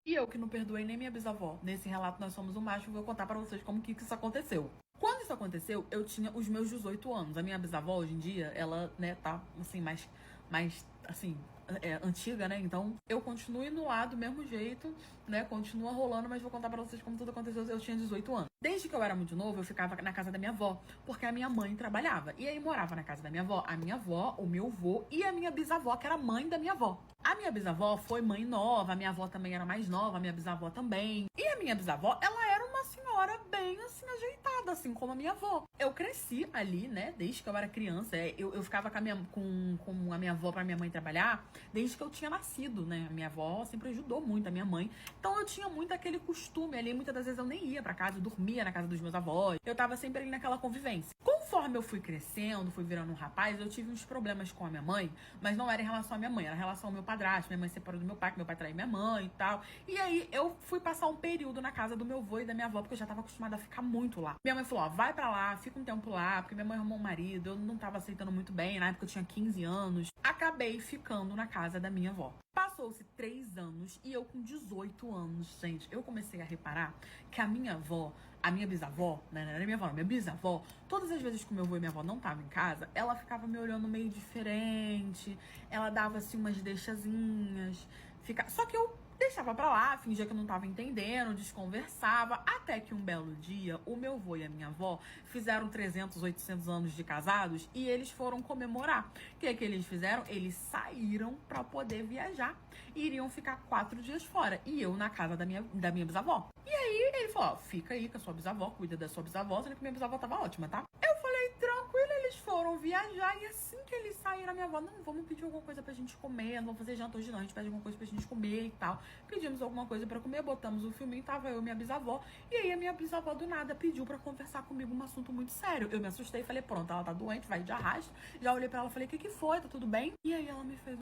E eu que não perdoei nem minha bisavó. Nesse relato Nós Somos um Macho, vou contar pra vocês como que isso aconteceu. Quando isso aconteceu, eu tinha os meus 18 anos. A minha bisavó, hoje em dia, ela, né, tá, assim, mais assim, antiga, né? Então, eu continuo indo lá do mesmo jeito, né? Continua rolando, mas vou contar pra vocês como tudo aconteceu. Eu tinha 18 anos. Desde que eu era muito novo, eu ficava na casa da minha avó, porque a minha mãe trabalhava. E aí morava na casa da minha avó, a minha avó, o meu avô e a minha bisavó, que era mãe da minha avó. A minha bisavó foi mãe nova, a minha avó também era mais nova, a minha bisavó também. E a minha bisavó, ela era uma senhora bem, assim, ajeitada, assim como a minha avó. Eu cresci ali, né, desde que eu era criança. Eu ficava com a minha avó pra minha mãe trabalhar, desde que eu tinha nascido, né. A minha avó sempre ajudou muito a minha mãe. Então eu tinha muito aquele costume ali, muitas das vezes eu nem ia pra casa, eu dormia na casa dos meus avós. Eu tava sempre ali naquela convivência. Conforme eu fui crescendo, fui virando um rapaz, eu tive uns problemas com a minha mãe, mas não era em relação à minha mãe, era em relação ao meu padrasto. Minha mãe separou do meu pai, que meu pai traiu minha mãe e tal. E aí eu fui passar um período na casa do meu avô e da minha avó, porque eu já tava acostumada a ficar muito lá. Minha mãe falou, ó, vai pra lá, fica um tempo lá, porque minha mãe arrumou um marido, eu não tava aceitando muito bem, na época eu tinha 15 anos. Acabei ficando na casa da minha avó. Passou-se 3 anos e eu com 18 anos, gente, eu comecei a reparar que a minha avó, a minha bisavó, né, não era minha avó, não, minha bisavó, todas as vezes que o meu avô e minha avó não estavam em casa, ela ficava me olhando meio diferente, ela dava assim umas deixazinhas, só que eu deixava pra lá, fingia que eu não tava entendendo, desconversava, até que um belo dia, o meu avô e a minha avó fizeram 300, 800 anos de casados e eles foram comemorar. O que eles fizeram? Eles saíram pra poder viajar e iriam ficar 4 dias fora. E eu na casa da minha bisavó. E aí ele falou, ó, fica aí com a sua bisavó, cuida da sua bisavó, sendo que minha bisavó tava ótima, tá? Eu falei, tranquilo, eles foram viajar e assim que eles saíram, a minha avó, não, vamos pedir alguma coisa pra gente comer, não vamos fazer janta hoje não, a gente pede alguma coisa pra gente comer e tal. Pedimos alguma coisa pra comer, botamos o filminho, tava eu e minha bisavó, e aí a minha bisavó do nada pediu pra conversar comigo um assunto muito sério. Eu me assustei e falei, pronto, ela tá doente, vai de arrasto. Já olhei pra ela e falei, o que foi? Tá tudo bem? E aí ela me fez